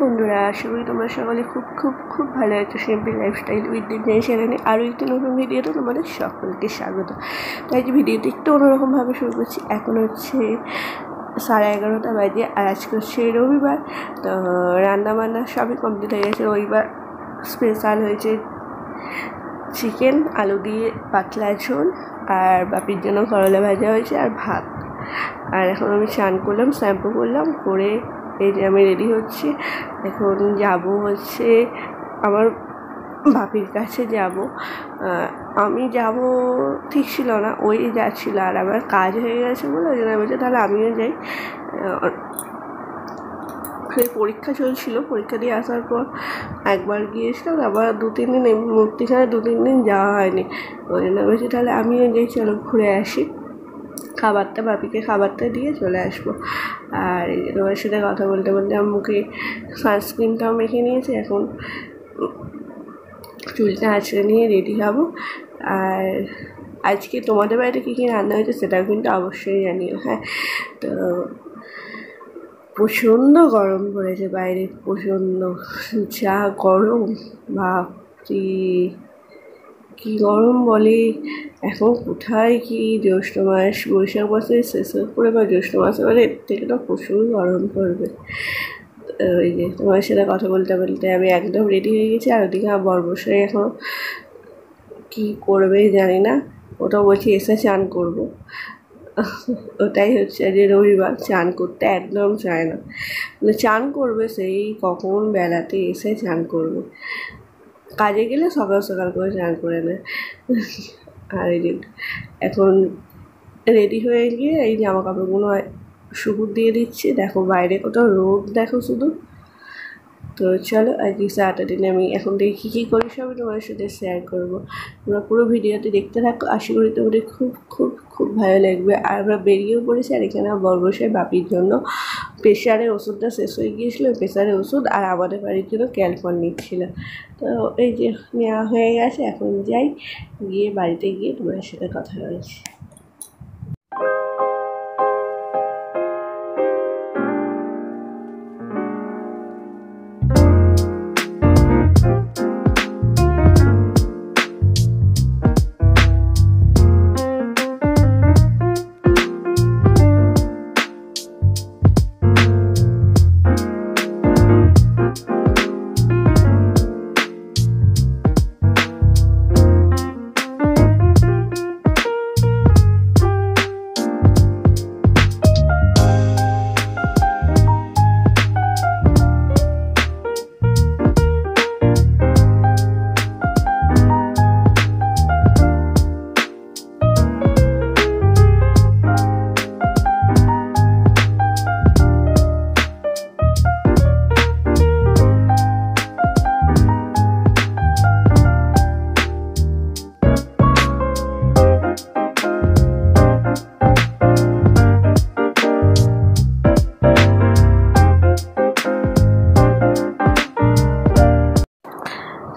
বন্ধুরা, আশা করি তোমরা সকলে খুব খুব খুব ভালো আছো। সিম্পল লাইফস্টাইল উইথ দিন চ্যানেলে আরও একটি নতুন ভিডিওতে তোমাদের সকলকে স্বাগত। তাই যে ভিডিওটি একটু অন্যরকমভাবে শুরু করছি। এখন হচ্ছে 11:30 বাজে, আর আজকে হচ্ছে রবিবার। তো রান্নাবান্না সবই কমপ্লিট হয়ে গেছে। রবিবার স্পেশাল হয়েছে চিকেন আলু দিয়ে পাতলা ঝোল, আর বাপির জন্য করলা ভাজা হয়েছে আর ভাত। আর এখন আমি স্নান করলাম, শ্যাম্পু করলাম, করে এই যে আমি রেডি হচ্ছি। এখন যাব হচ্ছে আমার বাপির কাছে যাব। আমি যাব ঠিক ছিল না, ওই যাচ্ছিলো, আর আমার কাজ হয়ে গেছে বলে ওই জন্য বলছি তাহলে আমিও যাই। সেই পরীক্ষা চলছিল, পরীক্ষা দিয়ে আসার পর একবার গিয়েছিলাম, আবার 2-3 দিন মূর্তিখানে 2-3 দিন যাওয়া হয়নি। ওই জন্য বলছি তাহলে আমিও যাই, চলো ঘুরে আসি। বাপিকে খাবারটা দিয়ে চলে আসবো। আর তোমার সাথে কথা বলতে বলতে আমার মুখে সানস্ক্রিনটাও মেখে নিয়েছি। এখন চুলটা আঁচড়ে নিয়ে রেডি হব। আর আজকে তোমাদের বাড়িতে কী কী রান্না হয়েছে সেটাও কিন্তু অবশ্যই জানিও। হ্যাঁ, তো প্রচণ্ড গরম পড়েছে বাইরে, প্রচণ্ড যা গরম, বাপরে কী গরম বলে। এখন কোথায় কি জ্যৈষ্ঠ মাস, বৈশাখ মাসে শেষ করে বা জ্যৈষ্ঠ মাসে, মানে এর থেকে তো প্রচুর গরম পড়বে। ওই যে তোমার সাথে কথা বলতে বলতে আমি একদম রেডি হয়ে গেছি। আর ওদিকে আমার বরমশাই এখন কী করবে জানি না, ওটা বলছি এসে চান করবো। ওটাই হচ্ছে যে রবিবার, চান করতে একদম চায় না, মানে চান করবে সেই কখন বেলাতে এসে চান করবে। কাজে গেলে সকাল সকাল করে চান করে নেয়। আর এই যে এখন রেডি হয়ে গিয়ে এই জামা কাপড়গুলো শুকুর দিয়ে দিচ্ছি। দেখো বাইরে কোথাও রোদ, দেখো শুধু। তো চলো আজকে স্যাটারডে আমি এখন থেকে কী করি সবই তোমার সাথে শেয়ার করবো। তোমরা পুরো ভিডিওটি দেখতে থাকো, আশা করি তোমাদের খুব খুব খুব ভালো লাগবে। আর আমরা বেরিয়েও পড়েছি। আর এখানে বরবসে বাপির জন্য প্রেশারের ওষুধটা শেষ হয়ে গিয়েছিলো, প্রেশারের ওষুধ, আর আমাদের বাড়ির জন্য ক্যালপন নিচ্ছিল। তো এই যে নেওয়া হয়ে গেছে, এখন যাই, গিয়ে বাড়িতে গিয়ে তোমার সাথে কথা বলছি।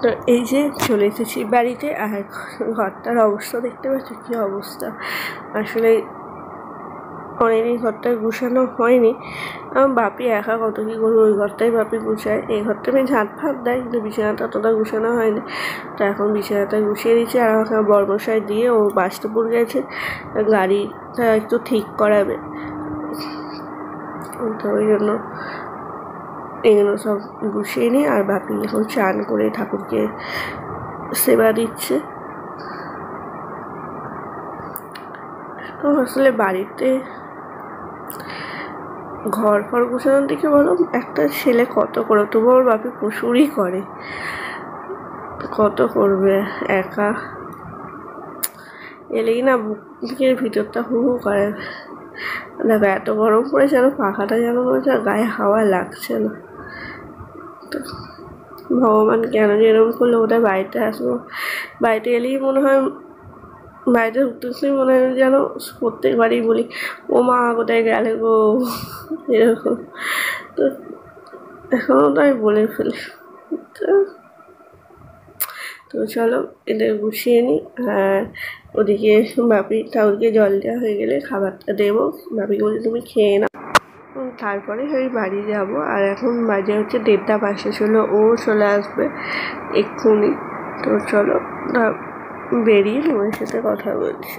তো এই যে চলে এসেছি বাড়িতে। আর ঘরটার অবস্থা দেখতে পাচ্ছ কী অবস্থা। আসলে অনেকদিন ঘরটা গুছানো হয়নি। আমার বাপি একা কত কী করবো, ওই ঘরটাই বাপি গুছায়। এই ঘরটা আমি ঝাঁট ফাঁট দেয়, কিন্তু বিছানাটা অতটা গুছানো হয়নি। তো এখন বিছানাটা গুছিয়ে দিচ্ছি। আর আমাকে বরমশাই দিয়ে ও বাস্তপুর গেছে, গাড়িটা একটু ঠিক করাবে। তো ওই জন্য এগুলো সব গুছিয়ে নিই। আর বাপি এখন চান করে ঠাকুরকে সেবা দিচ্ছে। তো আসলে বাড়িতে ঘর ফর গুছানোর দিকে বলো, একটা ছেলে কত করে, তবু ওর বাপি প্রচুরই করে, কত করবে একা। এলেই না বুকের ভিতরটা হু হু করে। দেখো এত গরম পড়েছে, যেন পাখাটা যেন বলছে গায়ে হাওয়া লাগছে না। তো ভগবান কেন যে এরকম করলে, ওটা বাড়িতে আসবো, বাড়িতে এলেই মনে হয়, বাড়িতে উঠতেই মনে হয় যেন প্রত্যেকবারই বলি ও মা কোথায় গেলে গো, এরকম। তো এখনও তো আমি বলে ফেলি। তো চলো এদের গুছিয়ে নিই। আর ওদিকে বাপি ঠাকুরকে জল দেওয়া হয়ে গেলে খাবারটা দেবো। বাপিকে বলছি তুমি খেয়ে নাও। তারপরে ওই বাড়ি যাব। আর এখন বাজে হচ্ছে 1:30 ছিল, ও চলে আসবে এক্ষুনি। তো চলো বেরিয়ে তোমার সাথে কথা বলছি।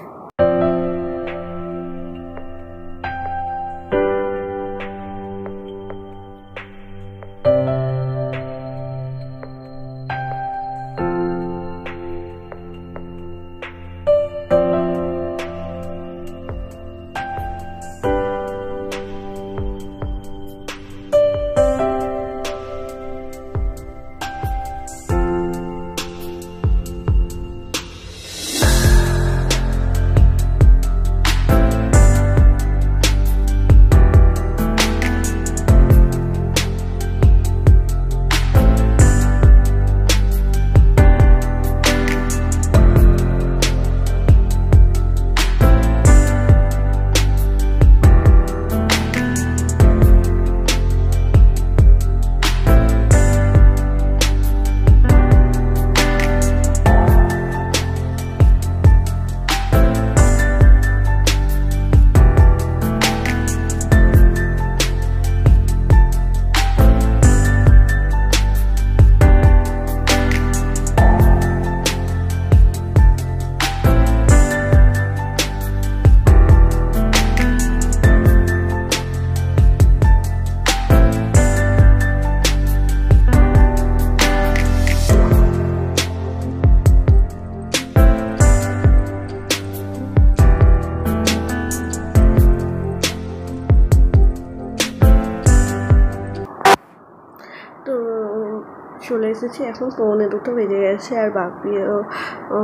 তো চলে এসেছি, এখন 1:45 বেজে গেছে। আর বাপিও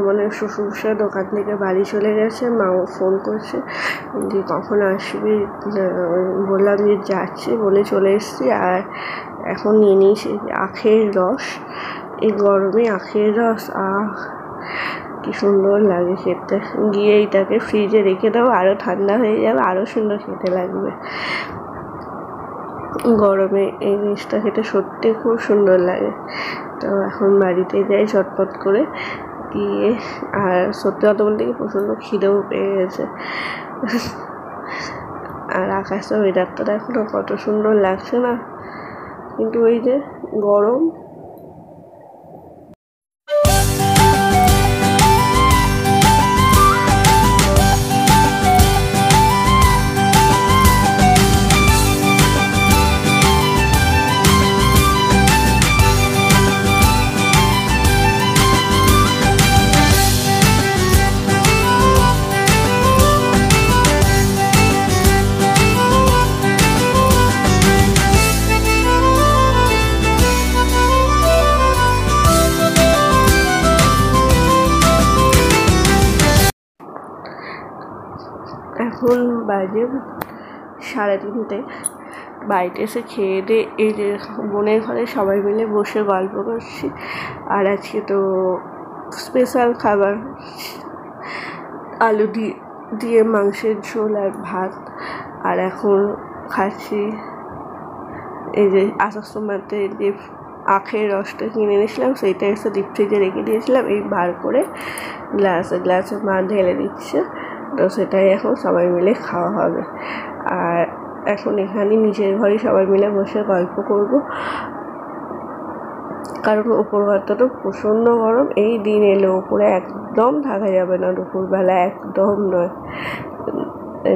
মানে শ্বশুরমশাই দোকান থেকে বাড়ি চলে গেছে। মাও ফোন করছে যে কখন আসবি, বললাম যে যাচ্ছি বলে চলে এসেছি। আর এখন নিয়ে নিয়েছি আখের রস। এই গরমে আখের রস কি সুন্দর লাগে খেতে। গিয়ে এইটাকে ফ্রিজে রেখে দাও, আরও ঠান্ডা হয়ে যাবে, আরও সুন্দর খেতে লাগবে। গরমে এই জিনিসটা খেতে সত্যি খুব সুন্দর লাগে। তো এখন বাড়িতে যাই চটপট করে গিয়ে। আর সত্যি কথা বলতে কি প্রচণ্ড খিদেও পেয়ে গেছে। আর আকাশের ওয়েদারটা এখনও কত সুন্দর লাগছে না, কিন্তু ওই যে গরম। এখন বাজে 3:30। বাড়িতে এসে খেয়ে দিয়ে এই যে বোনের ঘরে সবাই মিলে বসে গল্প করছি। আর আজকে তো স্পেশাল খাবার, আলু দিয়ে মাংসের ঝোল আর ভাত। আর এখন খাচ্ছি এই যে আসার সময়তে যে আখের রসটা কিনে এনেছিলাম, সেইটা এসে ডিপ ফ্রিজে রেখে দিয়েছিলাম। এই বার করে গ্লাসে মা ঢেলে দিচ্ছে। তো সেটাই এখন সবাই মিলে খাওয়া হবে। আর এখন এখানে নিচের ঘরে সবাই মিলে বসে গল্প করব, কারণ উপর ঘরটা তো প্রচণ্ড গরম। এই দিন এলো উপরে একদম থাকা যাবে না, দুপুরবেলা একদম নয়।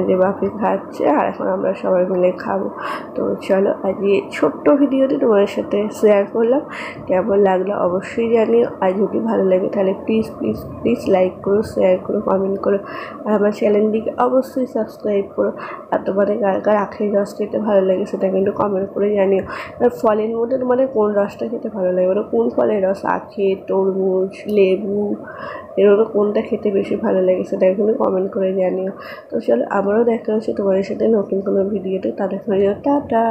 যে বাপি খাচ্ছে আর এখন আমরা সবাই মিলে খাবো। তো চলো আজকে ছোট্ট ভিডিওটি তোমাদের সাথে শেয়ার করলাম। কেমন লাগলো অবশ্যই জানিও। আর যদি ভালো লাগে তাহলে প্লিজ লাইক করো, শেয়ার করো, কমেন্ট করো। আর আমার চ্যানেলটিকে অবশ্যই সাবস্ক্রাইব করো। আর তোমাদের কার আখের রস খেতে ভালো লাগে সেটা কিন্তু কমেন্ট করে জানিও। আর ফলের মধ্যে তোমাদের কোন রসটা খেতে ভালো লাগে, মানে কোন ফলের রস, আখের, তরমুজ, লেবু, এরকম কোনটা খেতে বেশি ভালো লাগে সেটা কিন্তু কমেন্ট করে জানিও। তো চলো আবারও দেখা হচ্ছে তোমাদের সাথে নতুন কোনো ভিডিওতে। তাদের টাটা।